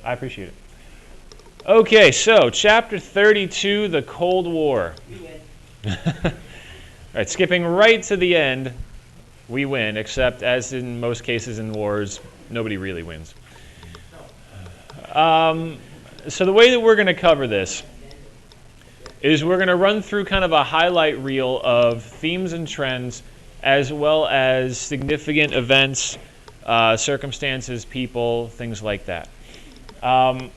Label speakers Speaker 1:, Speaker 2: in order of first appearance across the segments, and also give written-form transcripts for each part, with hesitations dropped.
Speaker 1: I appreciate it. Okay, so Chapter 32, the Cold War. All right, skipping right to the end, we win, except as in most cases in wars, nobody really wins. So the way that we're going to cover this is we're going to run through kind of a highlight reel of themes and trends, as well as significant events, circumstances, people, things like that. To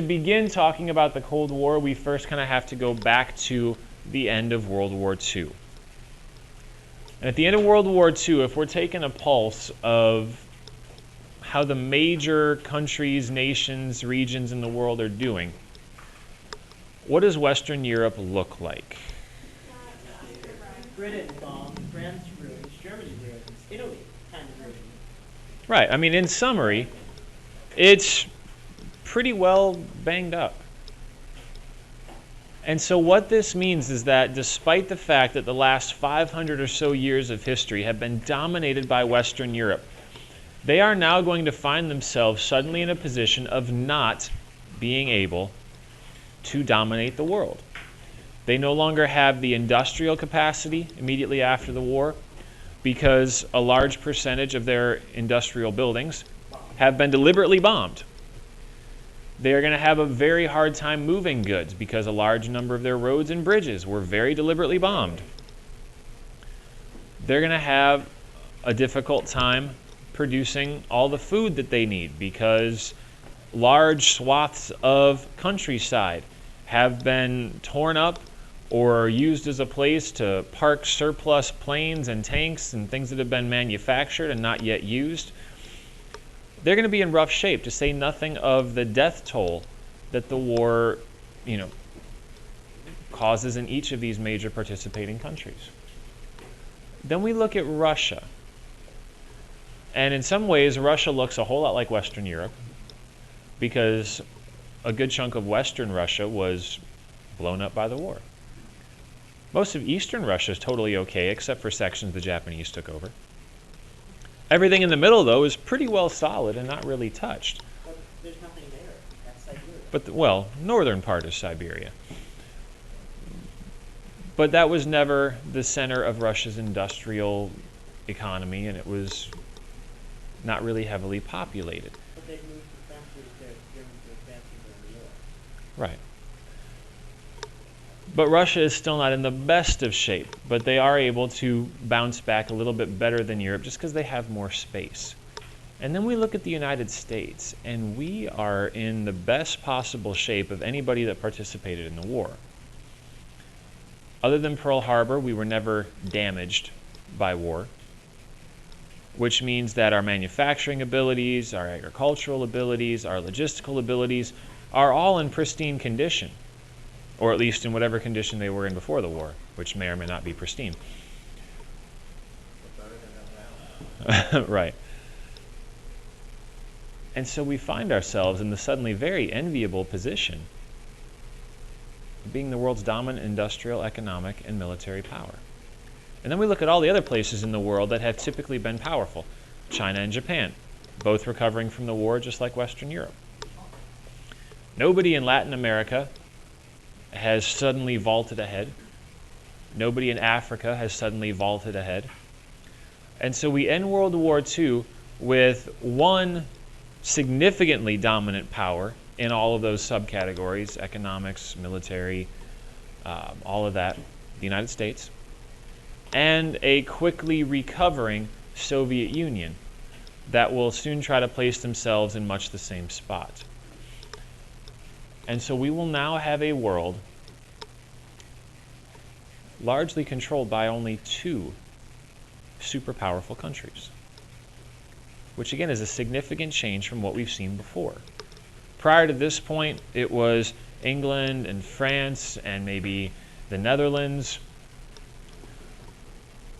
Speaker 1: begin talking about the Cold War, we first kind of have to go back to the end of World War II. And at the end of World War II, if we're taking a pulse of how the major countries, nations, regions in the world are doing, what does Western Europe look like?
Speaker 2: Britain bombed, France ruined, Germany ruined, Italy kind of ruined.
Speaker 1: Right. I mean, in summary, it's pretty well banged up. And so what this means is that despite the fact that the last 500 or so years of history have been dominated by Western Europe, they are now going to find themselves suddenly in a position of not being able to dominate the world. They no longer have the industrial capacity immediately after the war because a large percentage of their industrial buildings have been deliberately bombed. They are going to have a very hard time moving goods because a large number of their roads and bridges were very deliberately bombed. They're going to have a difficult time producing all the food that they need because large swaths of countryside have been torn up or used as a place to park surplus planes and tanks and things that have been manufactured and not yet used. They're going to be in rough shape, to say nothing of the death toll that the war, causes in each of these major participating countries. Then we look at Russia. And in some ways, Russia looks a whole lot like Western Europe because a good chunk of Western Russia was blown up by the war. Most of Eastern Russia is totally okay, except for sections the Japanese took over. Everything in the middle, though, is pretty well solid and not really touched.
Speaker 2: But there's nothing there. That's Siberia.
Speaker 1: But northern part is Siberia. But that was never the center of Russia's industrial economy, and it was not really heavily populated.
Speaker 2: But they moved the factories there, Germans were advancing during the war.
Speaker 1: Right. But Russia is still not in the best of shape, but they are able to bounce back a little bit better than Europe just because they have more space. And then we look at the United States, and we are in the best possible shape of anybody that participated in the war. Other than Pearl Harbor, we were never damaged by war, which means that our manufacturing abilities, our agricultural abilities, our logistical abilities are all in pristine condition. Or at least in whatever condition they were in before the war, which may or may not be pristine. Right. And so we find ourselves in the suddenly very enviable position of being the world's dominant industrial, economic, and military power. And then we look at all the other places in the world that have typically been powerful. China and Japan, both recovering from the war just like Western Europe. Nobody in Latin America has suddenly vaulted ahead. Nobody in Africa has suddenly vaulted ahead. And so we end World War II with one significantly dominant power in all of those subcategories, economics, military, all of that, the United States, and a quickly recovering Soviet Union that will soon try to place themselves in much the same spot. And so we will now have a world largely controlled by only two super powerful countries, which again is a significant change from what we've seen before. Prior to this point, it was England and France and maybe the Netherlands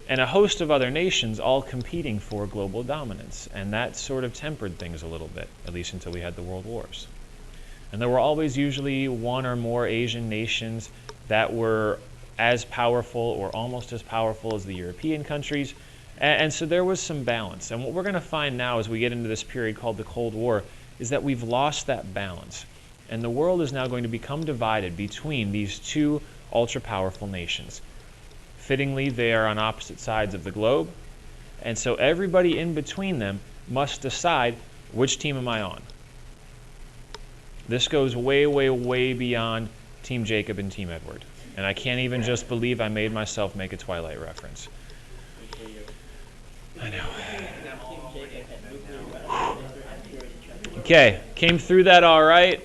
Speaker 1: and a host of other nations all competing for global dominance, and that sort of tempered things a little bit, at least until we had the World Wars. And there were always usually one or more Asian nations that were as powerful or almost as powerful as the European countries. And so there was some balance. And what we're going to find now as we get into this period called the Cold War is that we've lost that balance. And the world is now going to become divided between these two ultra-powerful nations. Fittingly, they are on opposite sides of the globe, and so everybody in between them must decide, which team am I on? This goes way, way, way beyond Team Jacob and Team Edward. And I can't even just believe I made myself make a Twilight reference. I know. Okay, came through that all right.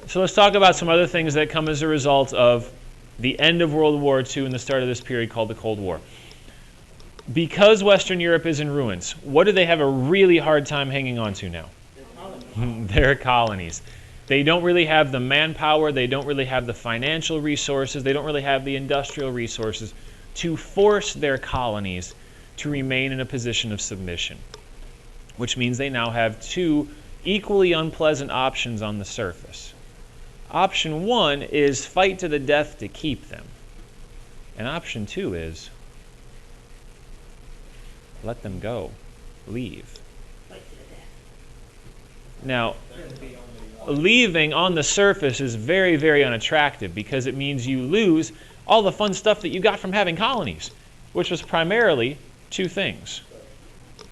Speaker 1: So let's talk about some other things that come as a result of the end of World War II and the start of this period called the Cold War. Because Western Europe is in ruins, what do they have a really hard time hanging on to now? Their colonies. They don't really have the manpower, they don't really have the financial resources, they don't really have the industrial resources to force their colonies to remain in a position of submission. Which means they now have two equally unpleasant options on the surface. Option one is fight to the death to keep them. And option two is let them go. Leave. Now, leaving on the surface is very, very unattractive because it means you lose all the fun stuff that you got from having colonies, which was primarily two things: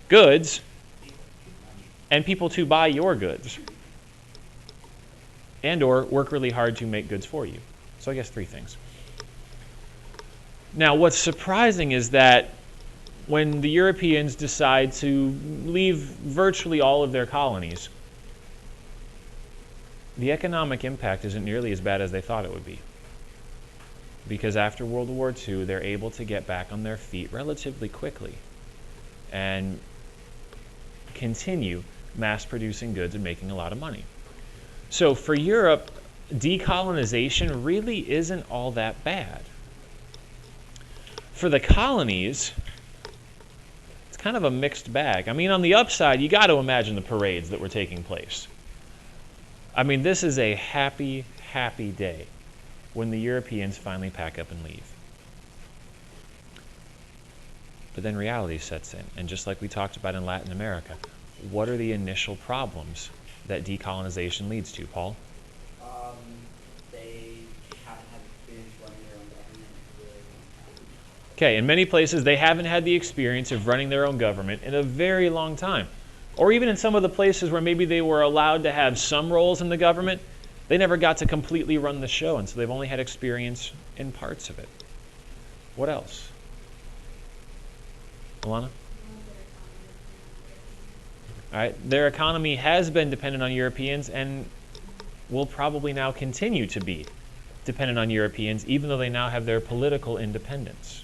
Speaker 1: goods and people to buy your goods, and or work really hard to make goods for you. So I guess three things. Now, what's surprising is that when the Europeans decide to leave virtually all of their colonies, the economic impact isn't nearly as bad as they thought it would be. Because after World War II, they're able to get back on their feet relatively quickly and continue mass-producing goods and making a lot of money. So for Europe, decolonization really isn't all that bad. For the colonies, it's kind of a mixed bag. I mean, on the upside, you got to imagine the parades that were taking place. I mean, this is a happy, happy day when the Europeans finally pack up and leave. But then reality sets in, and just like we talked about in Latin America, what are the initial problems that decolonization leads to, Paul?
Speaker 2: They haven't had experience running their own government for a really long time.
Speaker 1: Okay, in many places they haven't had the experience of running their own government in a very long time. Or even in some of the places where maybe they were allowed to have some roles in the government, they never got to completely run the show, and so they've only had experience in parts of it. What else? Alana? All right, their economy has been dependent on Europeans and will probably now continue to be dependent on Europeans, even though they now have their political independence.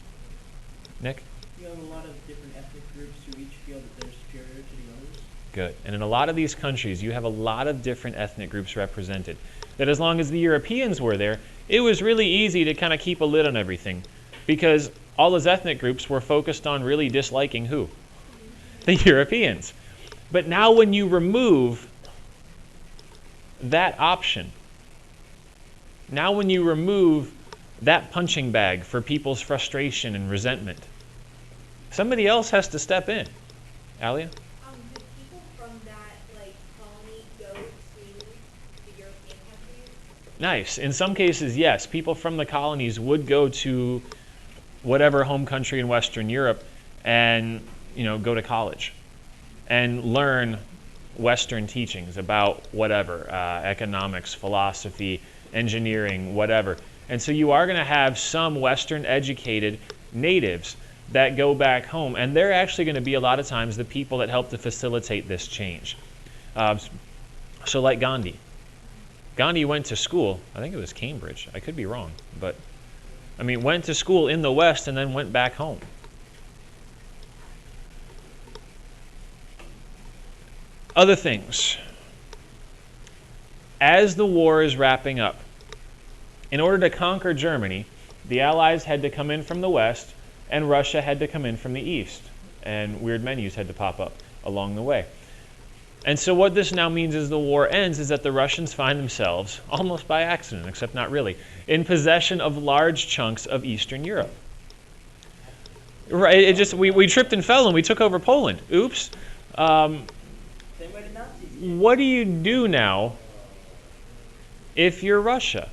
Speaker 1: Nick?
Speaker 2: You have a lot of different ethnic groups who each feel that they're superior to the others.
Speaker 1: Good. And in a lot of these countries, you have a lot of different ethnic groups represented. That as long as the Europeans were there, it was really easy to kind of keep a lid on everything, because all those ethnic groups were focused on really disliking who? The Europeans. But now when you remove that option, now when you remove that punching bag for people's frustration and resentment, somebody else has to step in. Alia?
Speaker 3: Do people from that colony go to the European countries?
Speaker 1: Nice. In some cases, yes. People from the colonies would go to whatever home country in Western Europe and go to college and learn Western teachings about whatever, economics, philosophy, engineering, whatever. And so you are going to have some Western educated natives that go back home, and they're actually going to be a lot of times the people that help to facilitate this change. So like Gandhi. Gandhi went to school, I think it was Cambridge, I could be wrong, but went to school in the West and then went back home. Other things. As the war is wrapping up, in order to conquer Germany, the Allies had to come in from the West and Russia had to come in from the East. And weird menus had to pop up along the way. And so what this now means as the war ends is that the Russians find themselves, almost by accident, except not really, in possession of large chunks of Eastern Europe. Right? We tripped and fell and we took over Poland. Oops.
Speaker 2: They Same way the Nazis did.
Speaker 1: What do you do now if you're Russia?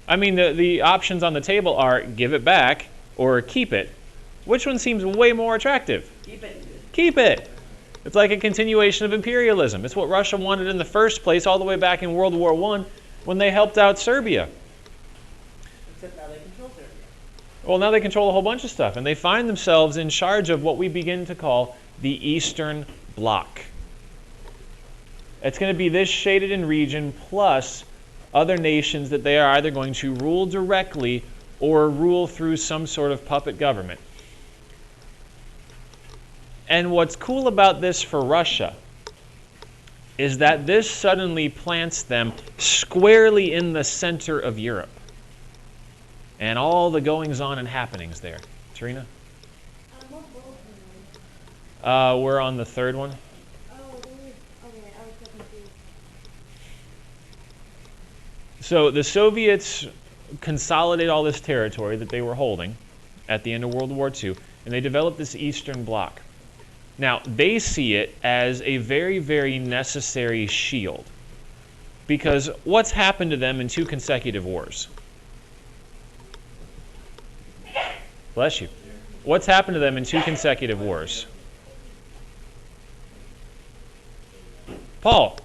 Speaker 1: I mean, the options on the table are give it back or keep it. Which one seems way more attractive?
Speaker 2: Keep it.
Speaker 1: Keep it. It's like a continuation of imperialism. It's what Russia wanted in the first place all the way back in World War I when they helped out Serbia.
Speaker 2: Except now they control Serbia.
Speaker 1: Well, now they control a whole bunch of stuff, and they find themselves in charge of what we begin to call the Eastern Bloc. It's going to be this shaded in region plus other nations that they are either going to rule directly or rule through some sort of puppet government. And what's cool about this for Russia is that this suddenly plants them squarely in the center of Europe and all the goings-on and happenings there. Tarina?
Speaker 3: What boat?
Speaker 1: We're on the third one.
Speaker 3: Oh, okay, I was so confused.
Speaker 1: So the Soviets consolidate all this territory that they were holding at the end of World War II, and they developed this Eastern Bloc. Now, they see it as a very, very necessary shield, because what's happened to them in 2 consecutive wars? Bless you. What's happened to them in 2 consecutive wars? Paul,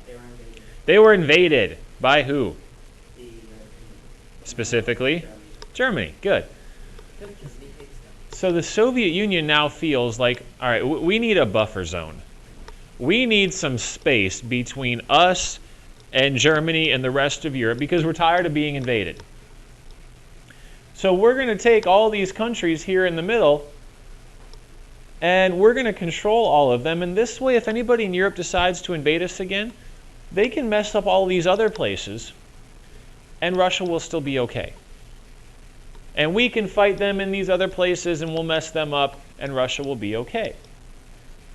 Speaker 1: they were invaded by who? Specifically, Germany. Good. So the Soviet Union now feels like, all right, we need a buffer zone. We need some space between us and Germany and the rest of Europe because we're tired of being invaded. So we're going to take all these countries here in the middle and we're going to control all of them. And this way, if anybody in Europe decides to invade us again, they can mess up all these other places and Russia will still be okay. And we can fight them in these other places and we'll mess them up and Russia will be okay.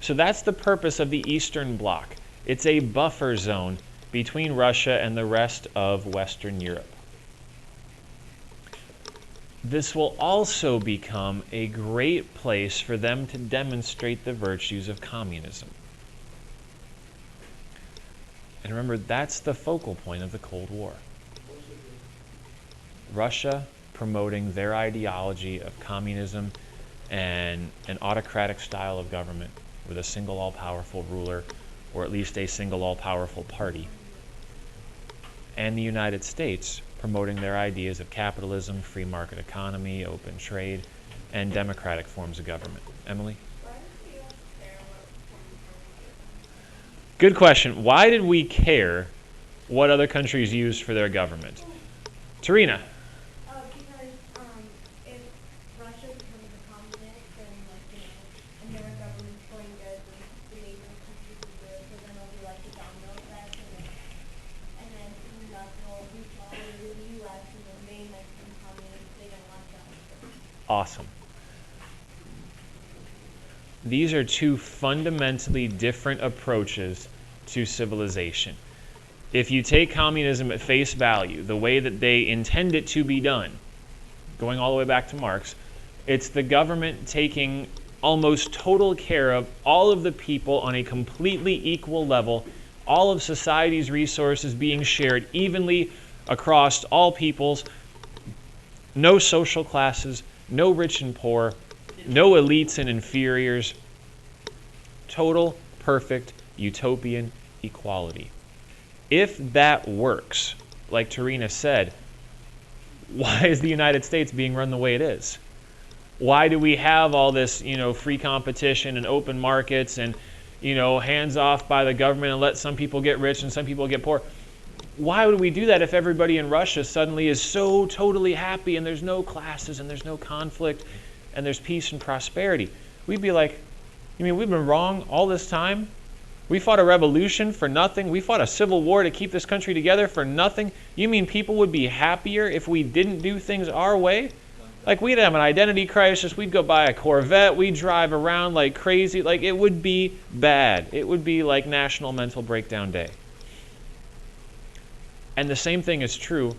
Speaker 1: So that's the purpose of the Eastern Bloc. It's a buffer zone between Russia and the rest of Western Europe. This will also become a great place for them to demonstrate the virtues of communism. And remember, that's the focal point of the Cold War. Russia promoting their ideology of communism and an autocratic style of government with a single all-powerful ruler, or at least a single all-powerful party. And the United States promoting their ideas of capitalism, free market economy, open trade, and democratic forms of government. Emily?
Speaker 3: Why did the U.S. care what foreign countries?
Speaker 1: Good question. Why did we care what other countries used for their government? Tarina?
Speaker 3: Because if Russia becomes a communist, then and their government's going good, the neighboring countries will do it, so then it'll be like the domino effect, and then that's all reach all the way to the U.S. and the main Mexican communists, they don't want that.
Speaker 1: Awesome. These are 2 fundamentally different approaches to civilization. If you take communism at face value, the way that they intend it to be done, going all the way back to Marx, it's the government taking almost total care of all of the people on a completely equal level, all of society's resources being shared evenly across all peoples, no social classes, no rich and poor, no elites and inferiors, total, perfect, utopian equality. If that works, like Tarina said, why is the United States being run the way it is? Why do we have all this, free competition and open markets and, hands off by the government and let some people get rich and some people get poor? Why would we do that if everybody in Russia suddenly is so totally happy and there's no classes and there's no conflict and there's peace and prosperity? We'd be like, you mean we've been wrong all this time? We fought a revolution for nothing. We fought a civil war to keep this country together for nothing. You mean people would be happier if we didn't do things our way? Like we'd have an identity crisis. We'd go buy a Corvette. We'd drive around like crazy. Like it would be bad. It would be like National Mental Breakdown Day. And the same thing is true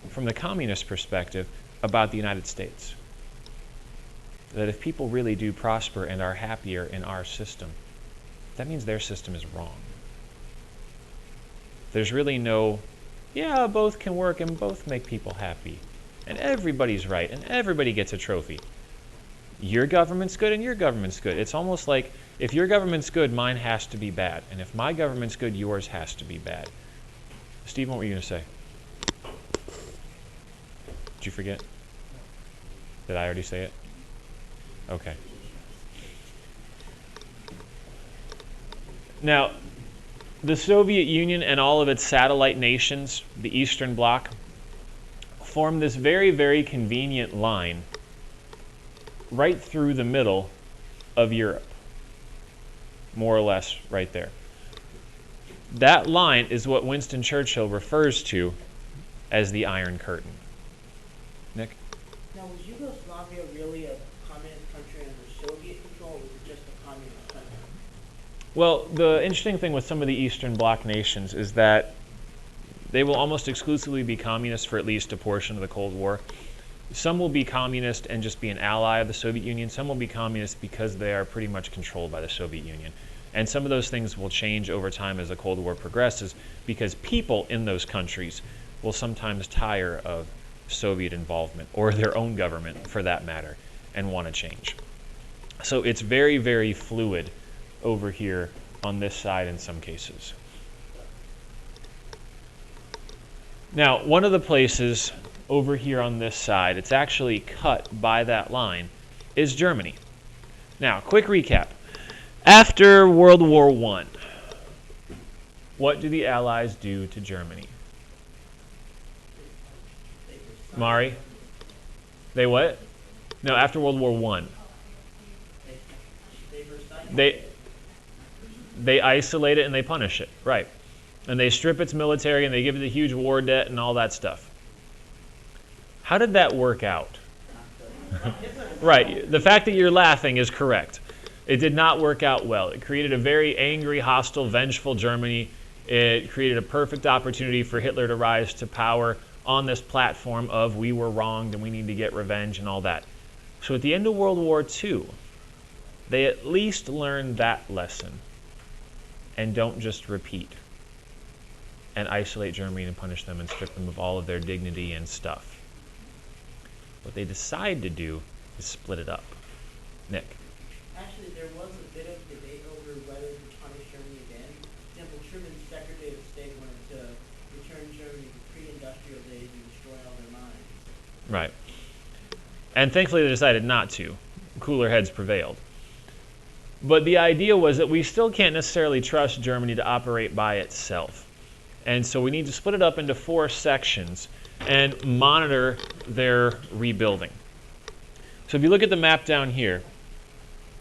Speaker 1: from the communist perspective about the United States. That if people really do prosper and are happier in our system, that means their system is wrong. There's really no, yeah, both can work and both make people happy. And everybody's right and everybody gets a trophy. Your government's good and your government's good. It's almost like if your government's good, mine has to be bad. And if my government's good, yours has to be bad. Steve, what were you going to say? Did you forget? Did I already say it? Okay. Now, the Soviet Union and all of its satellite nations, the Eastern Bloc, formed this very, very convenient line right through the middle of Europe, more or less right there. That line is what Winston Churchill refers to as the Iron Curtain. Nick?
Speaker 2: Now, was Yugoslavia really a communist country under Soviet control, or was it just a communist country?
Speaker 1: Well, the interesting thing with some of the Eastern Bloc nations is that they will almost exclusively be communist for at least a portion of the Cold War. Some will be communist and just be an ally of the Soviet Union. Some will be communist because they are pretty much controlled by the Soviet Union. And some of those things will change over time as the Cold War progresses because people in those countries will sometimes tire of Soviet involvement, or their own government for that matter, and want to change. So it's very, very fluid over here on this side in some cases. Now, one of the places over here on this side, it's actually cut by that line, is Germany. Now, quick recap. After World War I, what do the Allies do to Germany? Mari? They what? No, after World War I. They isolate it and they punish it, right. And they strip its military and they give it a huge war debt and all that stuff. How did that work out? Right, the fact that you're laughing is correct. It did not work out well. It created a very angry, hostile, vengeful Germany. It created a perfect opportunity for Hitler to rise to power on this platform of we were wronged and we need to get revenge and all that. So at the end of World War II, they at least learned that lesson and don't just repeat and isolate Germany and punish them and strip them of all of their dignity and stuff. What they decide to do is split it up. Nick?
Speaker 2: Actually, there was a bit of debate over whether to punish Germany again. For example, Truman's Secretary of State wanted to return Germany to pre-industrial days and destroy all their mines.
Speaker 1: Right. And thankfully they decided not to. Cooler heads prevailed. But the idea was that we still can't necessarily trust Germany to operate by itself. And so we need to split it up into 4 sections and monitor their rebuilding. So if you look at the map down here,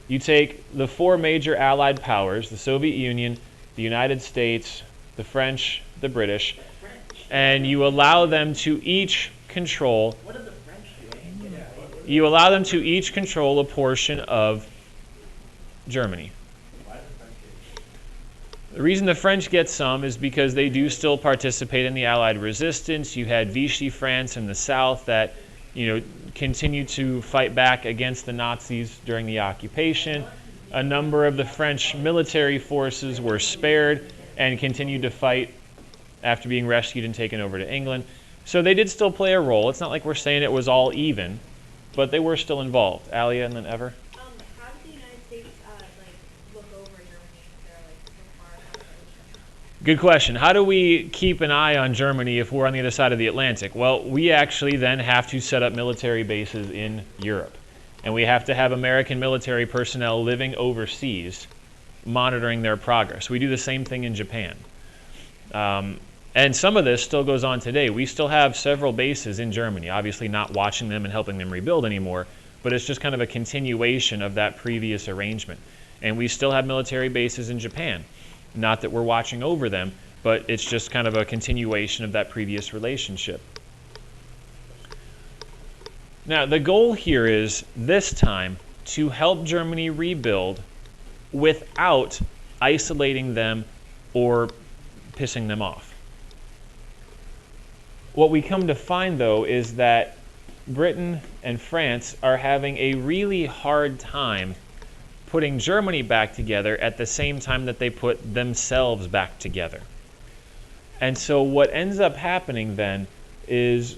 Speaker 1: you take the 4 major Allied powers, the Soviet Union, the United States, the French, the British, and you allow them to each control.
Speaker 2: What did the French do?
Speaker 1: You allow them to each control a portion of Germany. The reason the French get some is because they do still participate in the Allied resistance. You had Vichy France in the south that, continued to fight back against the Nazis during the occupation. A number of the French military forces were spared and continued to fight after being rescued and taken over to England. So they did still play a role. It's not like we're saying it was all even, but they were still involved. Alia and then Ever?
Speaker 3: How did the United States look over Germany if they're so far out of the ocean?
Speaker 1: Good question. How do we keep an eye on Germany if we're on the other side of the Atlantic? Well, we actually then have to set up military bases in Europe. And we have to have American military personnel living overseas monitoring their progress. We do the same thing in Japan. And some of this still goes on today. We still have several bases in Germany, obviously not watching them and helping them rebuild anymore, but it's just kind of a continuation of that previous arrangement. And we still have military bases in Japan. Not that we're watching over them, but it's just kind of a continuation of that previous relationship. Now, the goal here is, this time, to help Germany rebuild without isolating them or pissing them off. What we come to find, though, is that Britain and France are having a really hard time putting Germany back together at the same time that they put themselves back together. And so what ends up happening then is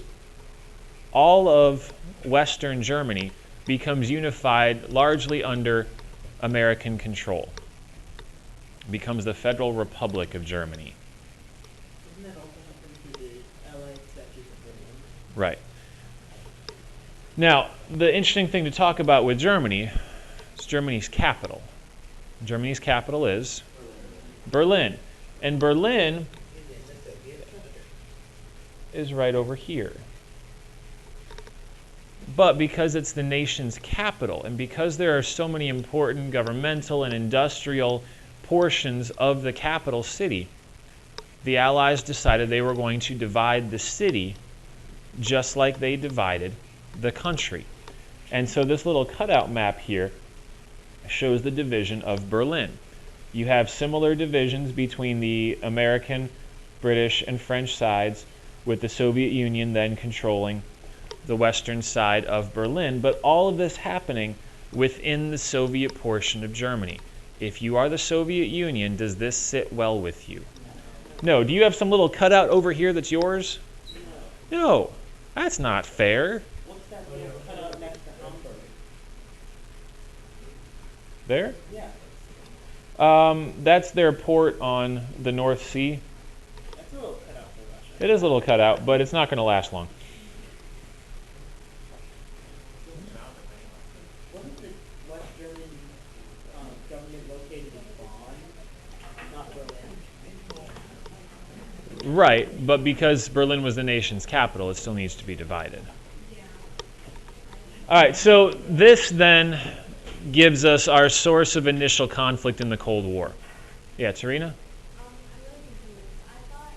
Speaker 1: all of Western Germany becomes unified largely under American control. It becomes the Federal Republic of Germany.
Speaker 2: Doesn't that also happen to the Allied Statutes of Berlin?
Speaker 1: Right. Now, the interesting thing to talk about with Germany is Germany's capital. Germany's capital is Berlin. And Berlin is right over here. But because it's the nation's capital, and because there are so many important governmental and industrial portions of the capital city, the Allies decided they were going to divide the city just like they divided the country. And so this little cutout map here shows the division of Berlin. You have similar divisions between the American, British, and French sides, with the Soviet Union then controlling the western side of Berlin, but all of this happening within the Soviet portion of Germany. If you are the Soviet Union, does this sit well with you? No. Do you have some little cutout over here that's yours? No. That's not fair.
Speaker 2: What's that little cutout next to Hamburg?
Speaker 1: There?
Speaker 2: Yeah.
Speaker 1: That's their port on the North Sea.
Speaker 2: That's a little cutout for Russia.
Speaker 1: It is a little cutout, but it's not going to last long.
Speaker 2: Wasn't the West German government located in Bonn, not Berlin?
Speaker 1: Right, but because Berlin was the nation's capital, it still needs to be divided. All right, so this then gives us our source of initial conflict in the Cold War. Yeah, Tarina?
Speaker 3: I'm really confused. I thought,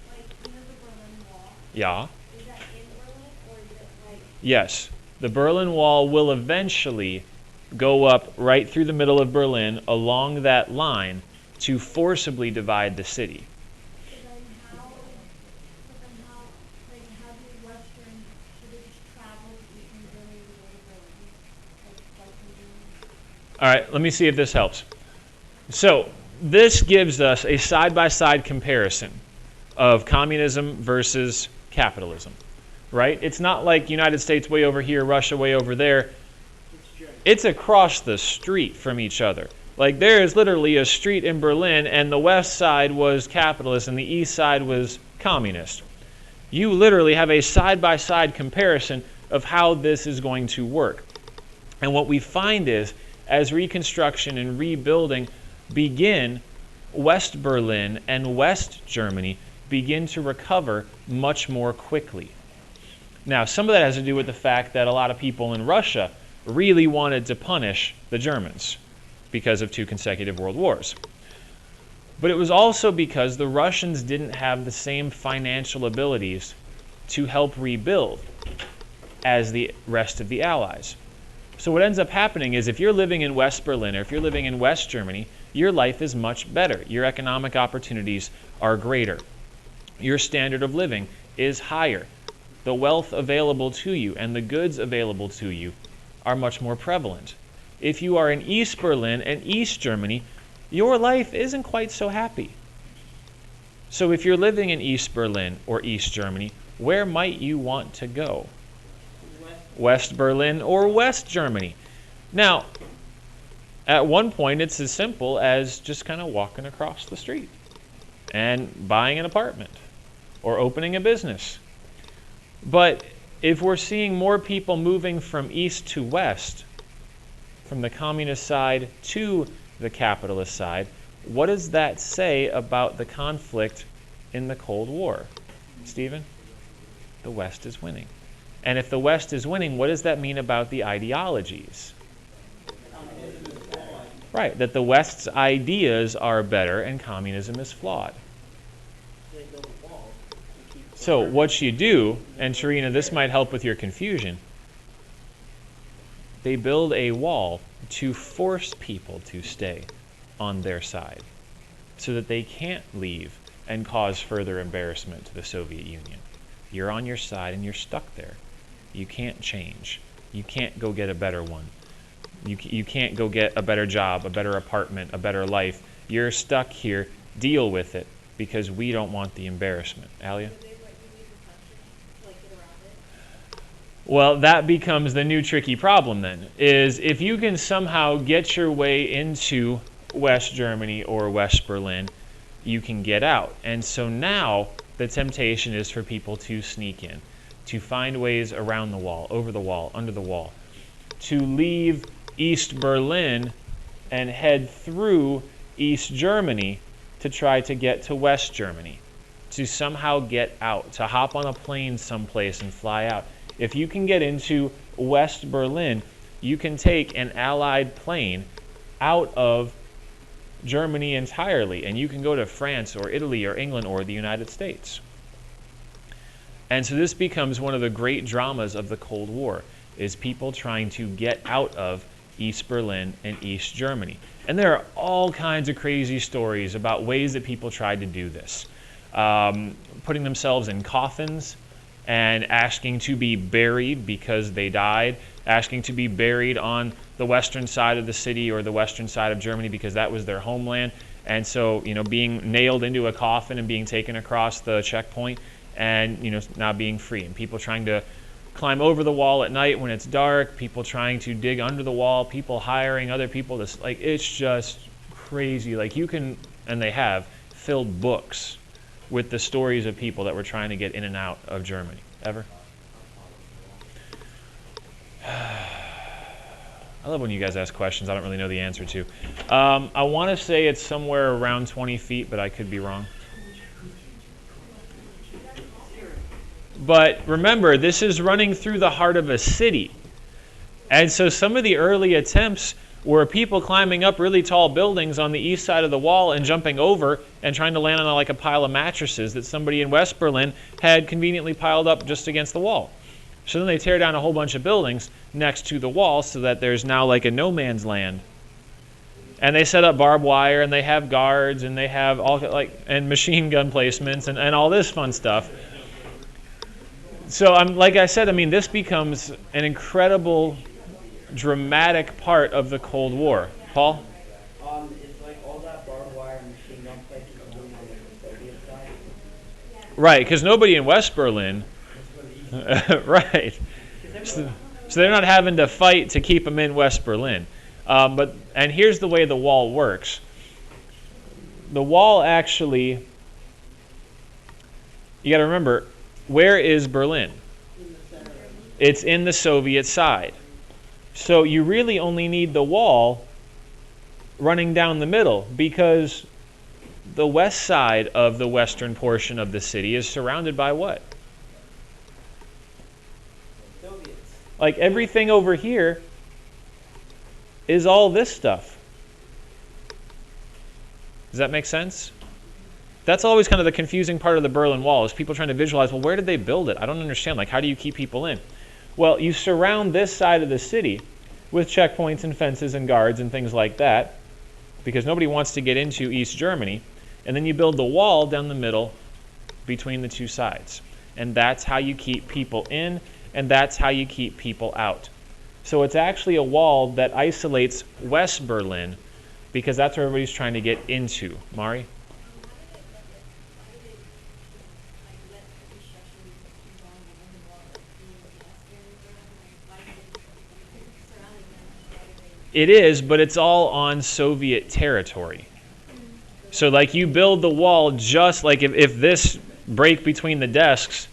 Speaker 3: like, you know the Berlin Wall?
Speaker 1: Yeah.
Speaker 3: Is that in Berlin, or is it, like...
Speaker 1: Yes. The Berlin Wall will eventually go up right through the middle of Berlin along that line to forcibly divide the city.
Speaker 3: So then how do Western, should they just travel to Eastern Germany to go to Berlin? Like in Germany?
Speaker 1: All right, let me see if this helps. So this gives us a side-by-side comparison of communism versus capitalism, right? It's not like United States way over here, Russia way over there. It's across the street from each other. Like there is literally a street in Berlin, and the west side was capitalist and the east side was communist. You literally have a side-by-side comparison of how this is going to work. And what we find is, as reconstruction and rebuilding begin, West Berlin and West Germany begin to recover much more quickly. Now, some of that has to do with the fact that a lot of people in Russia really wanted to punish the Germans because of 2 consecutive world wars. But it was also because the Russians didn't have the same financial abilities to help rebuild as the rest of the Allies. So what ends up happening is if you're living in West Berlin or if you're living in West Germany, your life is much better. Your economic opportunities are greater. Your standard of living is higher. The wealth available to you and the goods available to you are much more prevalent. If you are in East Berlin and East Germany, your life isn't quite so happy. So if you're living in East Berlin or East Germany, where might you want to go? West Berlin or West Germany. Now, at one point, it's as simple as just kind of walking across the street and buying an apartment or opening a business. But if we're seeing more people moving from east to west, from the communist side to the capitalist side, what does that say about the conflict in the Cold War? Stephen? The West is winning. And if the West is winning, what does that mean about the ideologies? Right, that the West's ideas are better and communism is flawed. So what you do, and Tarina, this might help with your confusion, they build a wall to force people to stay on their side so that they can't leave and cause further embarrassment to the Soviet Union. You're on your side and you're stuck there. You can't change. You can't go get a better one. You can't go get a better job, a better apartment, a better life. You're stuck here. Deal with it, because we don't want the embarrassment. Alia? Well, that becomes the new tricky problem then, is if you can somehow get your way into West Germany or West Berlin, you can get out. And so now the temptation is for people to sneak in, to find ways around the wall, over the wall, under the wall, to leave East Berlin and head through East Germany to try to get to West Germany, to somehow get out, to hop on a plane someplace and fly out. If you can get into West Berlin, you can take an Allied plane out of Germany entirely, and you can go to France or Italy or England or the United States. And so this becomes one of the great dramas of the Cold War, is people trying to get out of East Berlin and East Germany. And there are all kinds of crazy stories about ways that people tried to do this. Putting themselves in coffins and asking to be buried because they died, asking to be buried on the western side of the city or the western side of Germany because that was their homeland. And so, being nailed into a coffin and being taken across the checkpoint and, not being free. And people trying to climb over the wall at night when it's dark, people trying to dig under the wall, people hiring other people to, it's just crazy. You can, and they have, filled books with the stories of people that were trying to get in and out of Germany. Ever? I love when you guys ask questions I don't really know the answer to. I want to say it's somewhere around 20 feet, but I could be wrong. But remember, this is running through the heart of a city. And so some of the early attempts were people climbing up really tall buildings on the east side of the wall and jumping over and trying to land on a pile of mattresses that somebody in West Berlin had conveniently piled up just against the wall. So then they tear down a whole bunch of buildings next to the wall so that there's now a no man's land. And they set up barbed wire, and they have guards, and they have all and machine gun placements and all this fun stuff. So like I said, this becomes an incredible, dramatic part of the Cold War. Paul?
Speaker 2: It's all that barbed wire and machine gun placement going on the Soviet side.
Speaker 1: Right, because nobody in West Berlin. Right. So they're not having to fight to keep them in West Berlin. And here's the way the wall works. The wall actually, you got to remember, where is Berlin? It's in the Soviet side. So you really only need the wall running down the middle, because the west side of the western portion of the city is surrounded by what?
Speaker 2: Soviets.
Speaker 1: Everything over here is all this stuff. Does that make sense? That's always kind of the confusing part of the Berlin Wall, is people trying to visualize, well, where did they build it? I don't understand. How do you keep people in? Well, you surround this side of the city with checkpoints and fences and guards and things like that, because nobody wants to get into East Germany. And then you build the wall down the middle between the two sides. And that's how you keep people in, and that's how you keep people out. So it's actually a wall that isolates West Berlin, because that's where everybody's trying to get into. Mari? It is, but it's all on Soviet territory. So you build the wall just if this break between the desks,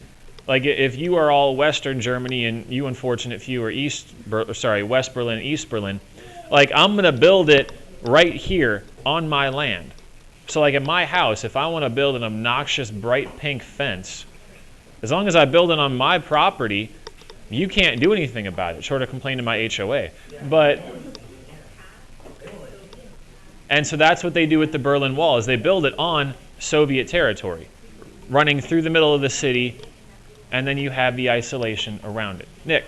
Speaker 1: if you are all Western Germany and you unfortunate few are West Berlin, East Berlin, I'm going to build it right here on my land. So in my house, if I want to build an obnoxious bright pink fence, as long as I build it on my property, you can't do anything about it, short of complaining to my HOA. And so that's what they do with the Berlin Wall, is they build it on Soviet territory, running through the middle of the city, and then you have the isolation around it. Nick?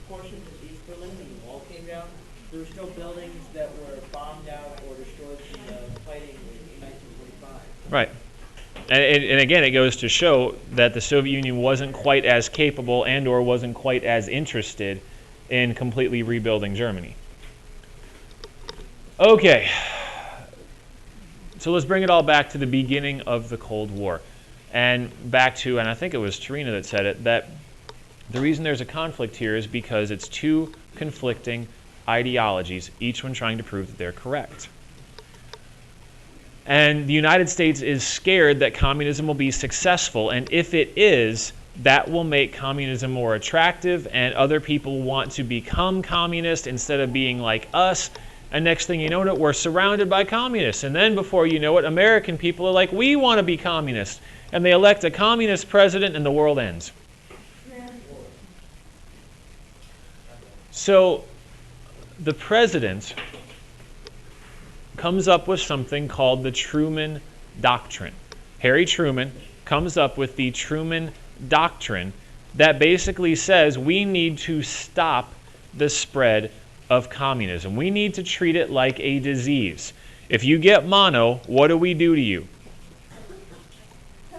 Speaker 2: Portions of East Berlin, when the wall came down, there were still buildings that were bombed out or destroyed from the fighting in 1945.
Speaker 1: Right. And again, it goes to show that the Soviet Union wasn't quite as capable and or wasn't quite as interested in completely rebuilding Germany. Okay, so let's bring it all back to the beginning of the Cold War. And back to, and I think it was Tarina that said it, that the reason there's a conflict here is because it's two conflicting ideologies, each one trying to prove that they're correct. And the United States is scared that communism will be successful, and if it is, that will make communism more attractive, and other people want to become communist instead of being like us. And next thing you know, we're surrounded by communists. And then before you know it, American people are like, we want to be communist. And they elect a communist president, and the world ends. So the president comes up with something called the Truman Doctrine. Harry Truman comes up with the Truman Doctrine that basically says we need to stop the spread of communism. We need to treat it like a disease. If you get mono, what do we do to you?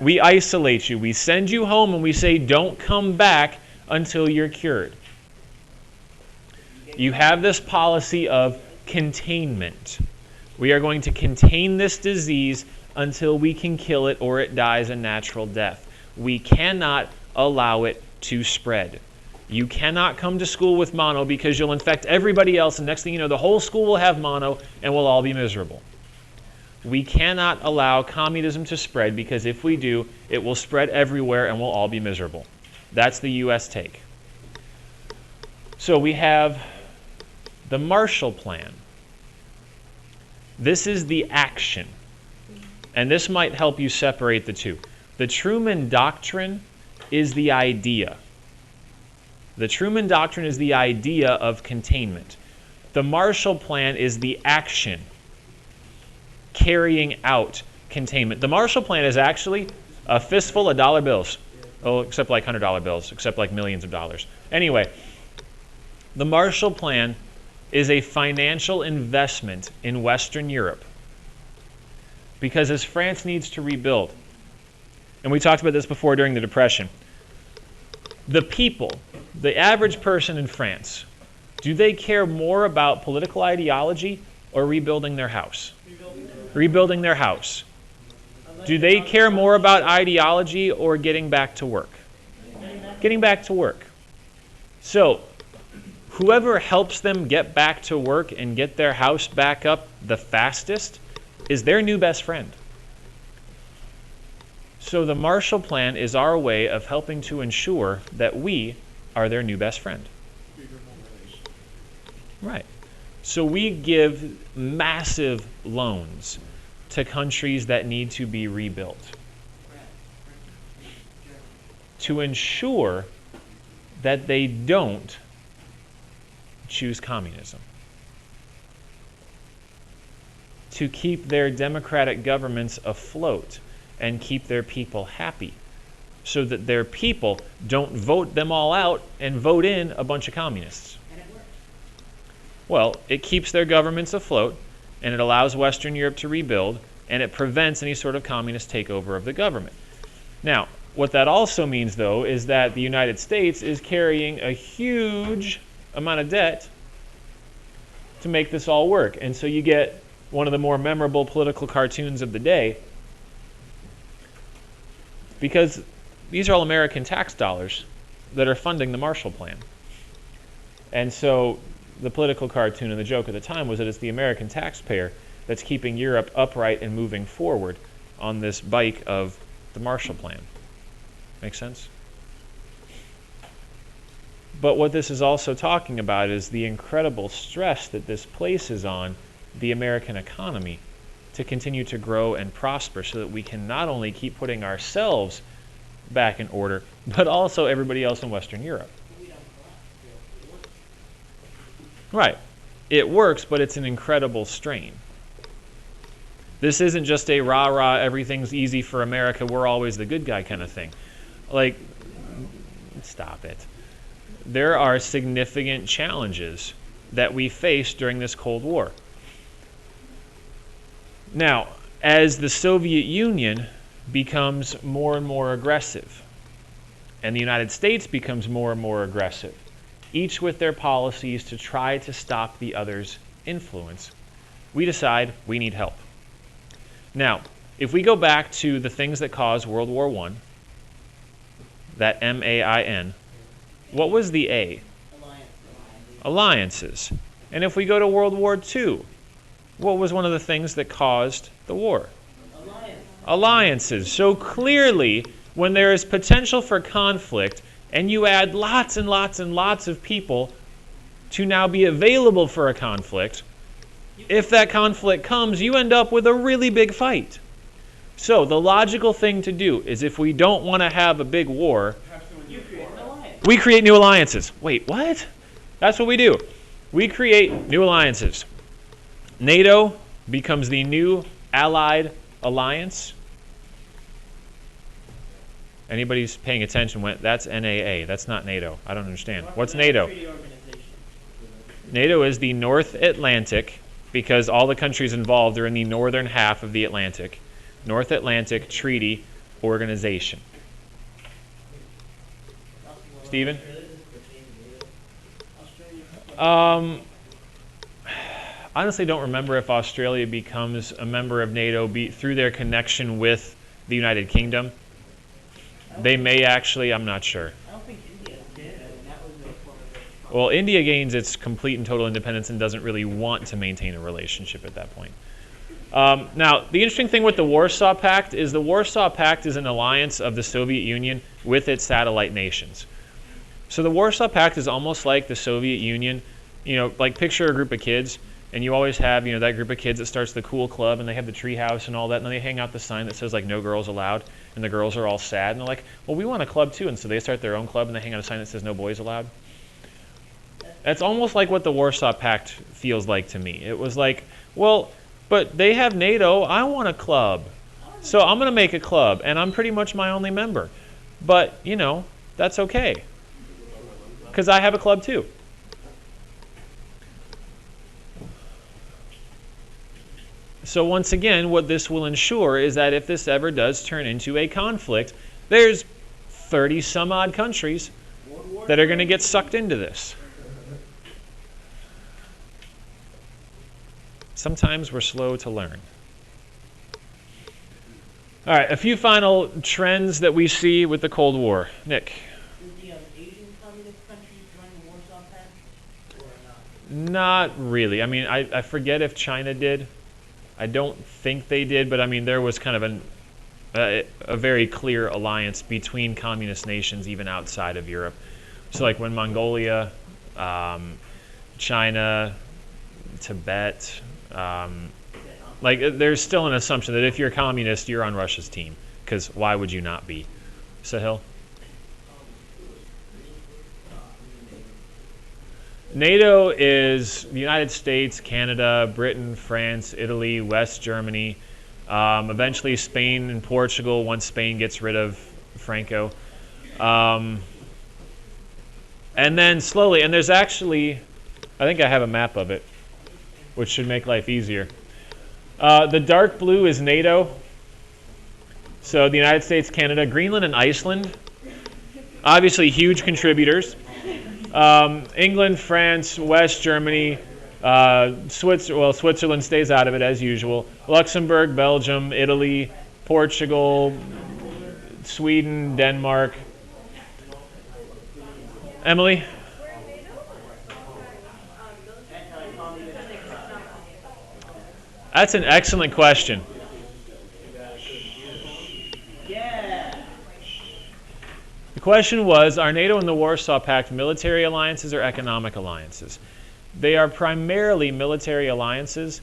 Speaker 1: We isolate you. We send you home and we say, don't come back until you're cured. You have this policy of containment. We are going to contain this disease until we can kill it or it dies a natural death. We cannot allow it to spread. You cannot come to school with mono because you'll infect everybody else, and next thing you know, the whole school will have mono and we'll all be miserable. We cannot allow communism to spread because if we do, it will spread everywhere and we'll all be miserable. That's the U.S. take. So we have the Marshall Plan. This is the action. And this might help you separate the two. The Truman Doctrine is the idea. The Truman Doctrine is the idea of containment. The Marshall Plan is the action carrying out containment. The Marshall Plan is actually a fistful of dollar bills. Oh, except like $100 bills, except like millions of dollars. Anyway, the Marshall Plan is a financial investment in Western Europe. Because as France needs to rebuild, and we talked about this before during the Depression, the people, the average person in France, do they care more about political ideology or rebuilding their house? Rebuilding their house. Do they care more about ideology or getting back to work? Getting back to work. So, whoever helps them get back to work and get their house back up the fastest is their new best friend. So the Marshall Plan is our way of helping to ensure that we are their new best friend. Right. So we give massive loans to countries that need to be rebuilt to ensure that they don't choose communism, to keep their democratic governments afloat and keep their people happy, so that their people don't vote them all out and vote in a bunch of communists.
Speaker 2: And it works.
Speaker 1: Well, it keeps their governments afloat, and it allows Western Europe to rebuild, and it prevents any sort of communist takeover of the government. Now, what that also means, though, is that the United States is carrying a huge amount of debt to make this all work. And so you get one of the more memorable political cartoons of the day, because these are all American tax dollars that are funding the Marshall Plan. And so the political cartoon and the joke at the time was that it's the American taxpayer that's keeping Europe upright and moving forward on this bike of the Marshall Plan. Make sense? But what this is also talking about is the incredible stress that this places on the American economy to continue to grow and prosper, so that we can not only keep putting ourselves back in order, but also everybody else in Western Europe. Right. It works, but it's an incredible strain. This isn't just a rah-rah, everything's easy for America, we're always the good guy kind of thing. Like, stop it. There are significant challenges that we face during this Cold War. Now, as the Soviet Union becomes more and more aggressive, and the United States becomes more and more aggressive, each with their policies to try to stop the other's influence. We decide we need help. Now, if we go back to the things that caused World War I, that MAIN, what was the A? Alliances. And if we go to World War II, what was one of the things that caused the war? Alliances. So clearly, when there is potential for conflict, and you add lots and lots and lots of people to now be available for a conflict, if that conflict comes, you end up with a really big fight. So the logical thing to do is, if we don't want to have a big war, we create new alliances. Wait, what? That's what we do. We create new alliances. NATO becomes the new allied alliance. Anybody who's paying attention went, that's NAA. That's not NATO. I don't understand. What's NATO? NATO is the North Atlantic, because all the countries involved are in the northern half of the Atlantic. North Atlantic Treaty Organization. Stephen? Honestly don't remember if Australia becomes a member of NATO through their connection with the United Kingdom. They may actually, I'm not sure.
Speaker 2: I don't think India did, and that was a form of
Speaker 1: Well, India gains its complete and total independence and doesn't really want to maintain a relationship at that point. Now, the interesting thing with the Warsaw Pact is the Warsaw Pact is an alliance of the Soviet Union with its satellite nations. So the Warsaw Pact is almost like the Soviet Union. You know, like picture a group of kids, and you always have, you know, that group of kids that starts the cool club, and they have the tree house and all that, and then they hang out the sign that says, like, no girls allowed, and the girls are all sad, and they're like, well, we want a club too, and so they start their own club, and they hang out a sign that says no boys allowed. That's almost like what the Warsaw Pact feels like to me. It was like, well, but they have NATO, I want a club, so I'm going to make a club, and I'm pretty much my only member. But, you know, that's okay, because I have a club too. So once again, what this will ensure is that if this ever does turn into a conflict, there's 30 some odd countries that are going to get sucked into this. Sometimes we're slow to learn. All right, a few final trends that we see with the Cold War. Nick?
Speaker 2: Did the Asian communist countries join the Warsaw Pact, or
Speaker 1: Not
Speaker 2: not?
Speaker 1: really. I mean, I forget if China did. I don't think they did, but I mean, there was kind of a very clear alliance between communist nations even outside of Europe. So like when Mongolia, China, Tibet, like there's still an assumption that if you're a communist, you're on Russia's team, because why would you not be? Sahil? NATO is the United States, Canada, Britain, France, Italy, West Germany, eventually Spain and Portugal once Spain gets rid of Franco. And then slowly, and there's actually, I think I have a map of it, which should make life easier. The dark blue is NATO. So the United States, Canada, Greenland, and Iceland, obviously huge contributors. England, France, West Germany, Switzerland stays out of it as usual. Luxembourg, Belgium, Italy, Portugal, Sweden, Denmark. Emily? That's an excellent question. The question was, are NATO and the Warsaw Pact military alliances or economic alliances? They are primarily military alliances,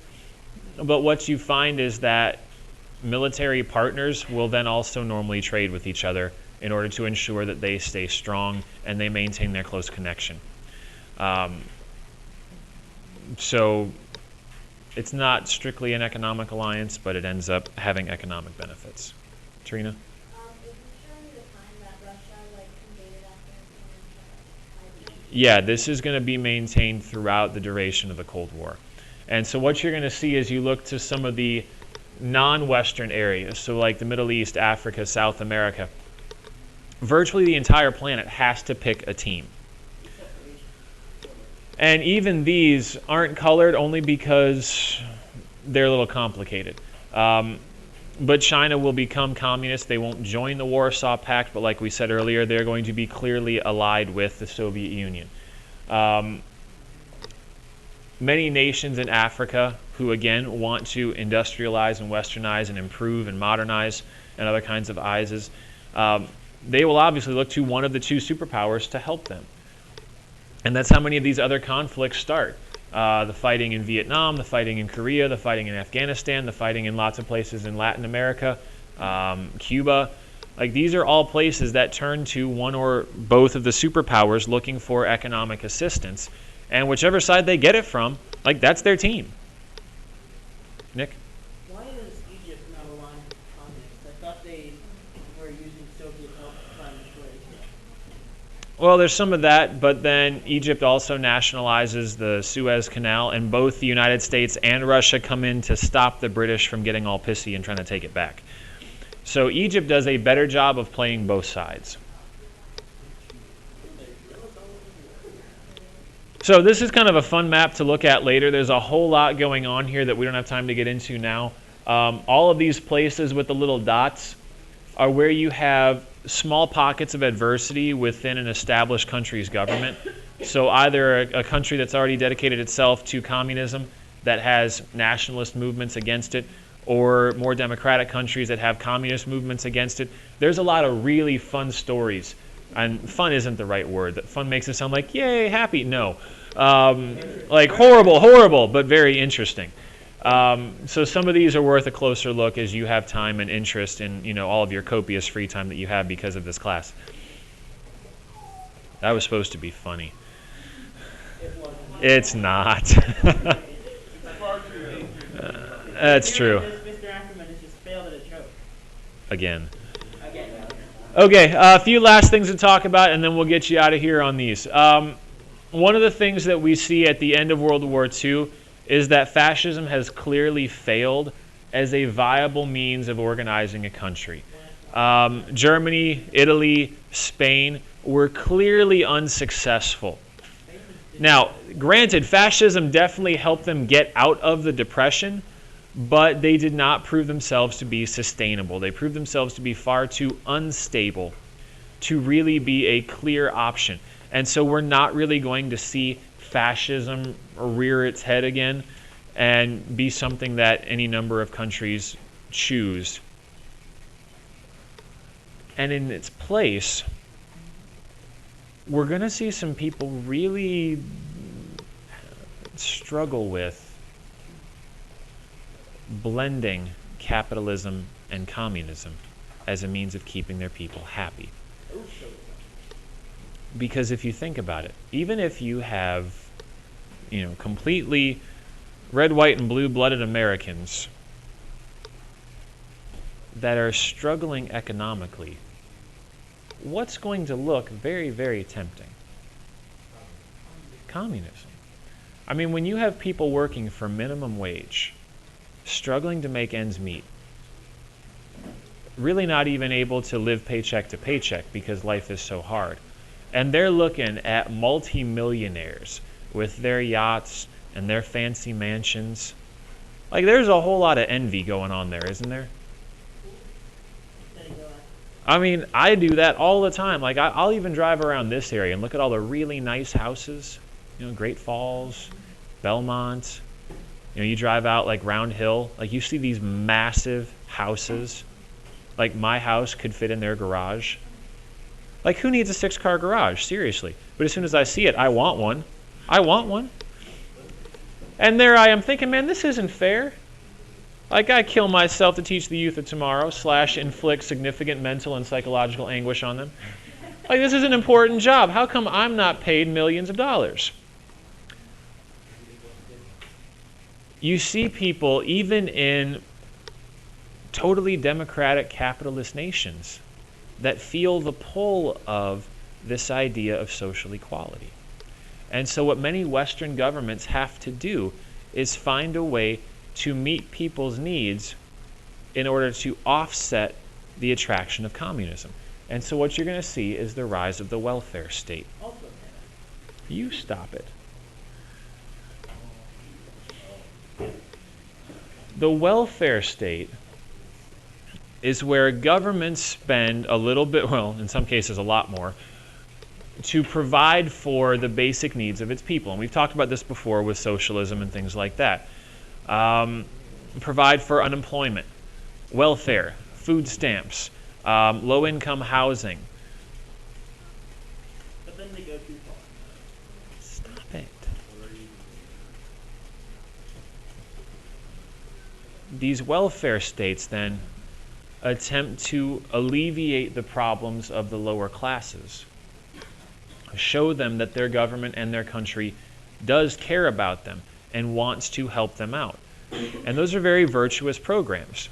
Speaker 1: but what you find is that military partners will then also normally trade with each other in order to ensure that they stay strong and they maintain their close connection. So it's not strictly an economic alliance, but it ends up having economic benefits. Trina? Yeah, this is going to be maintained throughout the duration of the Cold War. And so what you're going to see is you look to some of the non-Western areas, so like the Middle East, Africa, South America. Virtually the entire planet has to pick a team. And even these aren't colored only because they're a little complicated. But China will become communist. They won't join the Warsaw Pact, but like we said earlier, they're going to be clearly allied with the Soviet Union. Many nations in Africa who, again, want to industrialize and westernize and improve and modernize and other kinds of ISES, they will obviously look to one of the two superpowers to help them. And that's how many of these other conflicts start. The fighting in Vietnam, the fighting in Korea, the fighting in Afghanistan, the fighting in lots of places in Latin America, Cuba. Like, these are all places that turn to one or both of the superpowers looking for economic assistance. And whichever side they get it from, like, that's their team. Nick?
Speaker 2: Why is Egypt not aligned with communists? I thought they were using Soviet help to try and destroy Egypt.
Speaker 1: Well, there's some of that, but then Egypt also nationalizes the Suez Canal, and both the United States and Russia come in to stop the British from getting all pissy and trying to take it back. So Egypt does a better job of playing both sides. So this is kind of a fun map to look at later. There's a whole lot going on here that we don't have time to get into now. All of these places with the little dots are where you have small pockets of adversity within an established country's government. So either a country that's already dedicated itself to communism that has nationalist movements against it, or more democratic countries that have communist movements against it. There's a lot of really fun stories. And fun isn't the right word. That fun makes it sound like, yay, happy. No. Like horrible, but very interesting. So some of these are worth a closer look as you have time and interest in, all of your copious free time that you have because of this class. That was supposed to be funny. It's not. That's true.
Speaker 2: Mr. Ackerman has just failed at a joke.
Speaker 1: Again. Okay, a few last things to talk about, and then we'll get you out of here on these. One of the things that we see at the end of World War II is that fascism has clearly failed as a viable means of organizing a country. Germany, Italy, Spain were clearly unsuccessful. Now, granted, fascism definitely helped them get out of the Depression, but they did not prove themselves to be sustainable. They proved themselves to be far too unstable to really be a clear option. And so we're not really going to see fascism rear its head again and be something that any number of countries choose. And in its place, we're going to see some people really struggle with blending capitalism and communism as a means of keeping their people happy. Because if you think about it, even if you have, completely red, white, and blue-blooded Americans that are struggling economically, what's going to look very, very tempting? Communism. I mean, when you have people working for minimum wage, struggling to make ends meet, really not even able to live paycheck to paycheck because life is so hard. And they're looking at multi-millionaires with their yachts and their fancy mansions. Like, there's a whole lot of envy going on there, isn't there? I mean, I do that all the time. Like, I'll even drive around this area and look at all the really nice houses. Great Falls, Belmont. You drive out like Round Hill, like you see these massive houses. Like my house could fit in their garage. Like, who needs a 6-car garage? Seriously. But as soon as I see it, I want one. I want one. And there I am thinking, man, this isn't fair. Like, I kill myself to teach the youth of tomorrow / inflict significant mental and psychological anguish on them. Like, this is an important job. How come I'm not paid millions of dollars? You see people, even in totally democratic capitalist nations, that feel the pull of this idea of social equality. And so what many Western governments have to do is find a way to meet people's needs in order to offset the attraction of communism. And so what you're going to see is the rise of the welfare state. You stop it. The welfare state is where governments spend a little bit, well, in some cases a lot more, to provide for the basic needs of its people. And we've talked about this before with socialism and things like that. Provide for unemployment, welfare, food stamps, low-income housing.
Speaker 2: But then they go too far.
Speaker 1: Stop it. These welfare states then attempt to alleviate the problems of the lower classes. Show them that their government and their country does care about them and wants to help them out. And those are very virtuous programs.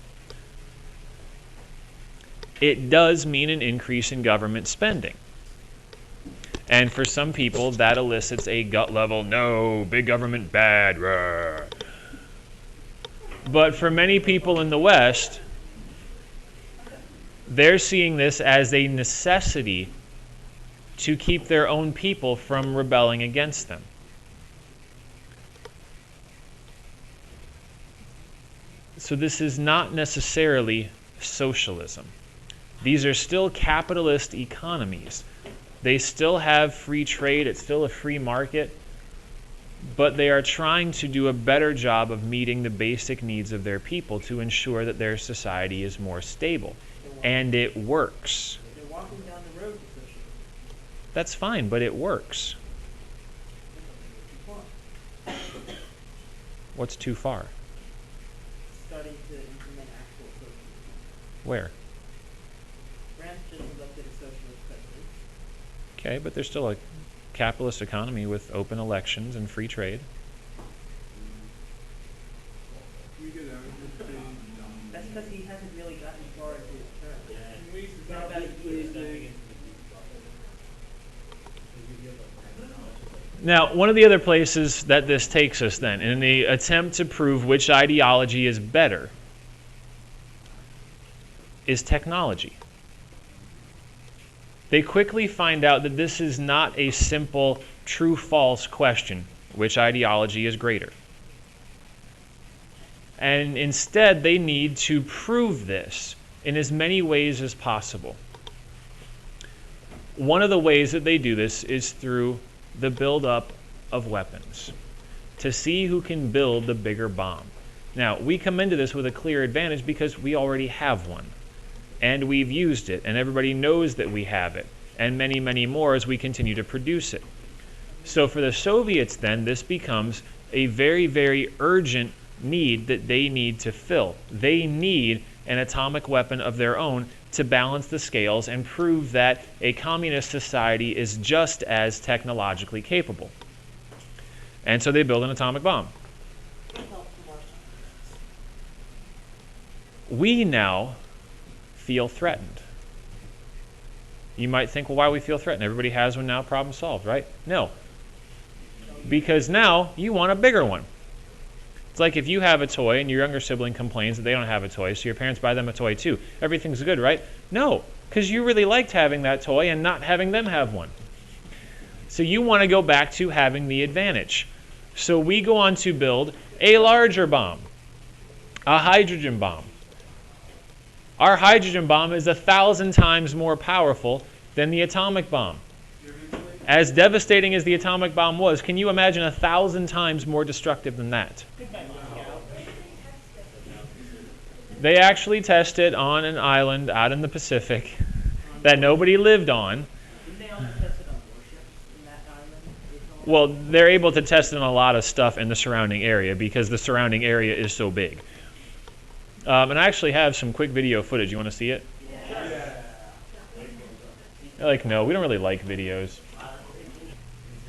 Speaker 1: It does mean an increase in government spending. And for some people, that elicits a gut level, no, big government bad. Rah. But for many people in the West, they're seeing this as a necessity to keep their own people from rebelling against them. So this is not necessarily socialism. These are still capitalist economies. They still have free trade, it's still a free market, but they are trying to do a better job of meeting the basic needs of their people to ensure that their society is more stable. And it works.
Speaker 2: They're walking down the road to socialism.
Speaker 1: That's fine, but it works. What's too far?
Speaker 2: Starting to implement actual socialism.
Speaker 1: Where?
Speaker 2: France just elected a socialist president.
Speaker 1: Okay, but there's still a capitalist economy with open elections and free trade.
Speaker 2: That's because he hasn't really gotten far into his term. He's got about a year.
Speaker 1: Now, one of the other places that this takes us then, in the attempt to prove which ideology is better, is technology. They quickly find out that this is not a simple true-false question, which ideology is greater. And instead, they need to prove this in as many ways as possible. One of the ways that they do this is through the buildup of weapons, to see who can build the bigger bomb. Now, we come into this with a clear advantage because we already have one, and we've used it, and everybody knows that we have it, and many, many more as we continue to produce it. So for the Soviets then, this becomes a very, very urgent need that they need to fill. They need an atomic weapon of their own to balance the scales and prove that a communist society is just as technologically capable. And so they build an atomic bomb. We now feel threatened. You might think, well, why do we feel threatened? Everybody has one now, problem solved, right? No. Because now you want a bigger one. It's like if you have a toy and your younger sibling complains that they don't have a toy, so your parents buy them a toy too. Everything's good, right? No, because you really liked having that toy and not having them have one. So you want to go back to having the advantage. So we go on to build a larger bomb, a hydrogen bomb. Our hydrogen bomb is 1,000 times more powerful than the atomic bomb. As devastating as the atomic bomb was, can you imagine 1,000 times more destructive than that? They actually tested on an island out in the Pacific that nobody lived on.
Speaker 2: Didn't they also test it on warships in that island?
Speaker 1: Well, they're able to test it on a lot of stuff in the surrounding area because the surrounding area is so big. And I actually have some quick video footage. You want to see it?
Speaker 2: Yeah.
Speaker 1: Like, no, we don't really like videos.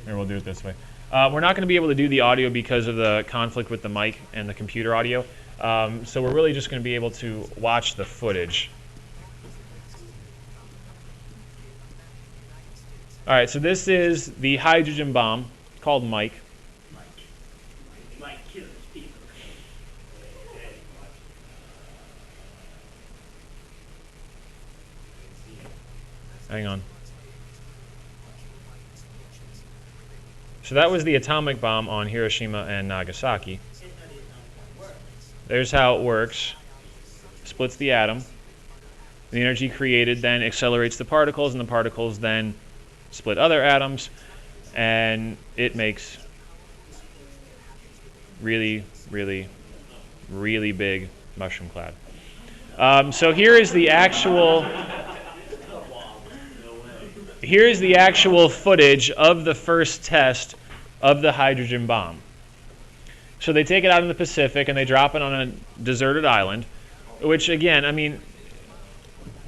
Speaker 1: Here, we'll do it this way. We're not going to be able to do the audio because of the conflict with the mic and the computer audio. So we're really just going to be able to watch the footage. All right, so this is the hydrogen bomb called Mike.
Speaker 2: Mike kills people.
Speaker 1: Hang on. So that was the atomic bomb on Hiroshima and Nagasaki. There's how it works. Splits the atom. The energy created then accelerates the particles, and the particles then split other atoms, and it makes really, really, really big mushroom cloud. So here's the actual footage of the first test of the hydrogen bomb. So they take it out in the Pacific and they drop it on a deserted island, which again, I mean,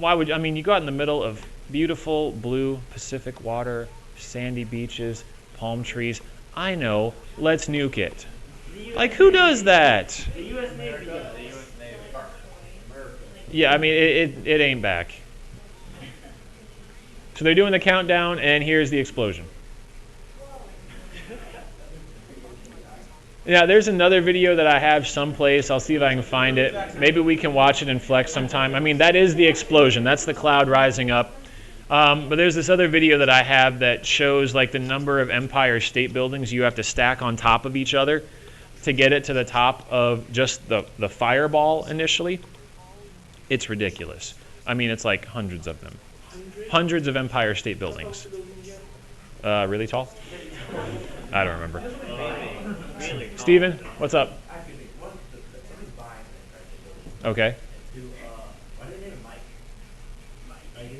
Speaker 1: you go out in the middle of beautiful blue Pacific water, sandy beaches, palm trees. I know, let's nuke it. Like, who does that?
Speaker 2: The U.S. Navy does.
Speaker 1: Yeah, I mean, it ain't back. So they're doing the countdown, and here's the explosion. Yeah, there's another video that I have someplace. I'll see if I can find it. Maybe we can watch it in Flex sometime. I mean, that is the explosion. That's the cloud rising up. But there's this other video that I have that shows like the number of Empire State Buildings you have to stack on top of each other to get it to the top of just the fireball initially. It's ridiculous. I mean, it's like hundreds of them. Hundreds of Empire State Buildings. Really tall? I don't remember. Steven, what's up? Okay.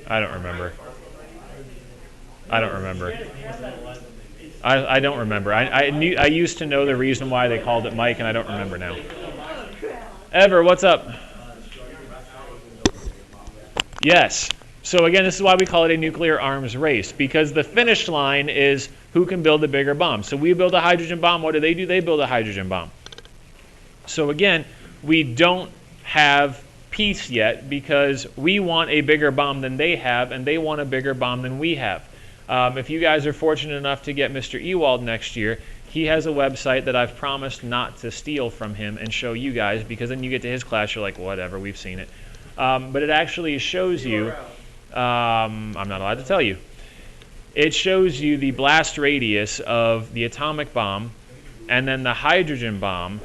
Speaker 1: I don't remember. I don't remember. I used to know the reason why they called it Mike, and I don't remember now. Ever, what's up? Yes. So again, this is why we call it a nuclear arms race, because the finish line is who can build the bigger bomb. So we build a hydrogen bomb. What do? They build a hydrogen bomb. So again, we don't have peace yet because we want a bigger bomb than they have, and they want a bigger bomb than we have. If you guys are fortunate enough to get Mr. Ewald next year, he has a website that I've promised not to steal from him and show you guys, because then you get to his class, you're like, whatever, we've seen it. But it actually shows you, I'm not allowed to tell you. It shows you the blast radius of the atomic bomb, and then the hydrogen bomb,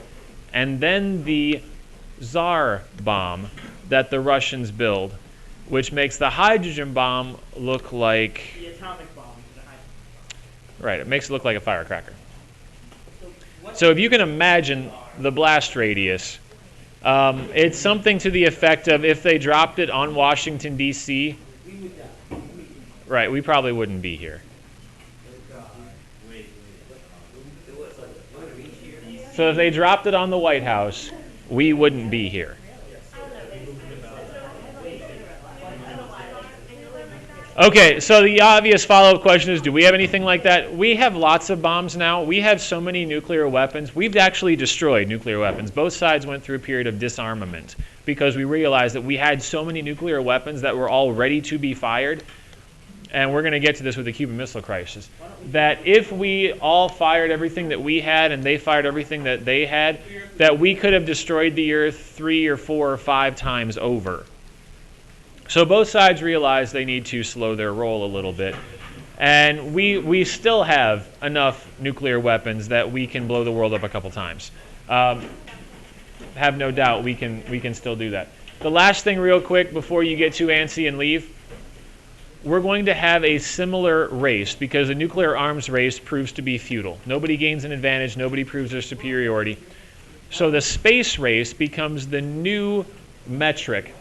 Speaker 1: and then the Tsar bomb that the Russians build, which makes the hydrogen bomb look like...
Speaker 2: The atomic bomb.
Speaker 1: Right, it makes it look like a firecracker. So if you can imagine the blast radius, it's something to the effect of if they dropped it on Washington, D.C., right, we probably wouldn't be here. So if they dropped it on the White House, we wouldn't be here. Okay, so the obvious follow-up question is, do we have anything like that? We have lots of bombs now. We have so many nuclear weapons. We've actually destroyed nuclear weapons. Both sides went through a period of disarmament because we realized that we had so many nuclear weapons that were all ready to be fired. And we're going to get to this with the Cuban Missile Crisis, that if we all fired everything that we had and they fired everything that they had, that we could have destroyed the Earth 3 or 4 or 5 times over. So both sides realize they need to slow their roll a little bit. And we still have enough nuclear weapons that we can blow the world up a couple times. Have no doubt we can still do that. The last thing real quick before you get too antsy and leave, we're going to have a similar race because a nuclear arms race proves to be futile. Nobody gains an advantage. Nobody proves their superiority. So the space race becomes the new metric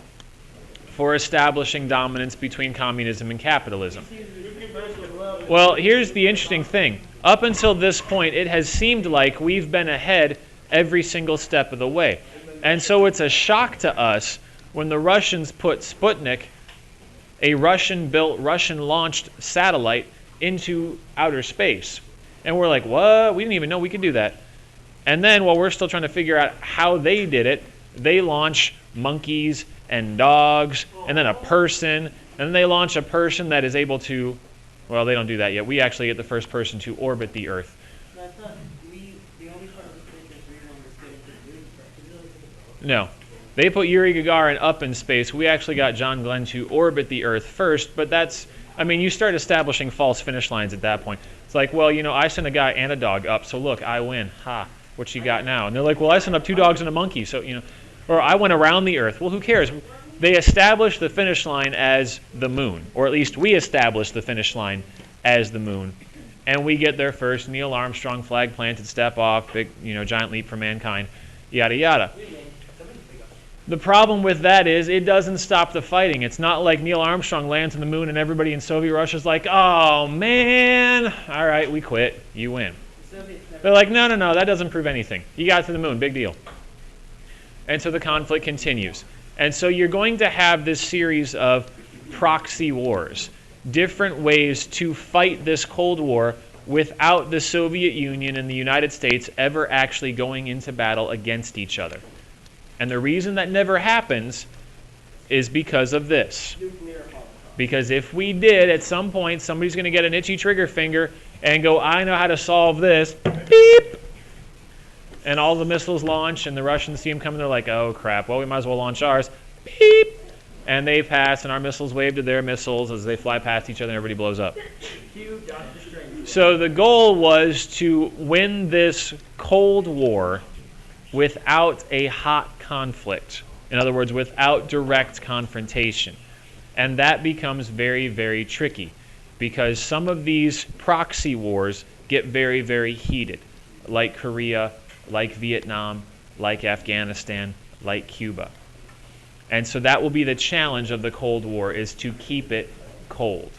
Speaker 1: for establishing dominance between communism and capitalism. Well, here's the interesting thing. Up until this point, it has seemed like we've been ahead every single step of the way. And so it's a shock to us when the Russians put Sputnik, a Russian-built, Russian-launched satellite, into outer space. And we're like, what? We didn't even know we could do that. And then while we're still trying to figure out how they did it, they launch monkeys and dogs, and then a person, and then they launch a person that is able to, well, they don't do that yet. We actually get the first person to orbit the Earth.
Speaker 2: I thought the only part of the space that we want was getting to the moon.
Speaker 1: No. They put Yuri Gagarin up in space. We actually got John Glenn to orbit the Earth first, but that's, I mean, you start establishing false finish lines at that point. It's like, well, you know, I sent a guy and a dog up, so look, I win. Ha. what you got now? And they're like, well, I sent up 2 dogs and a monkey, so, or I went around the Earth. Well, who cares? They established the finish line as the moon, or at least we established the finish line as the moon. And we get their first Neil Armstrong flag planted, step off, big, giant leap for mankind, yada, yada. The problem with that is it doesn't stop the fighting. It's not like Neil Armstrong lands on the moon and everybody in Soviet Russia is like, oh, man, all right, we quit. You win. They're like, no, that doesn't prove anything. You got to the moon, big deal. And so the conflict continues. And so you're going to have this series of proxy wars, different ways to fight this Cold War without the Soviet Union and the United States ever actually going into battle against each other. And the reason that never happens is because of this. Because if we did, at some point, somebody's going to get an itchy trigger finger and go, I know how to solve this. Beep! And all the missiles launch, and the Russians see them coming. They're like, oh, crap. Well, we might as well launch ours. Beep! And they pass, and our missiles wave to their missiles as they fly past each other, and everybody blows up. So the goal was to win this Cold War without a hot conflict. In other words, without direct confrontation. And that becomes very, very tricky because some of these proxy wars get very, very heated, like Korea, like Vietnam, like Afghanistan, like Cuba. And so that will be the challenge of the Cold War, is to keep it cold.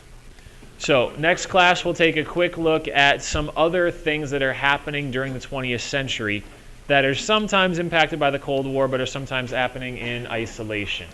Speaker 1: So next class, we'll take a quick look at some other things that are happening during the 20th century that are sometimes impacted by the Cold War, but are sometimes happening in isolation.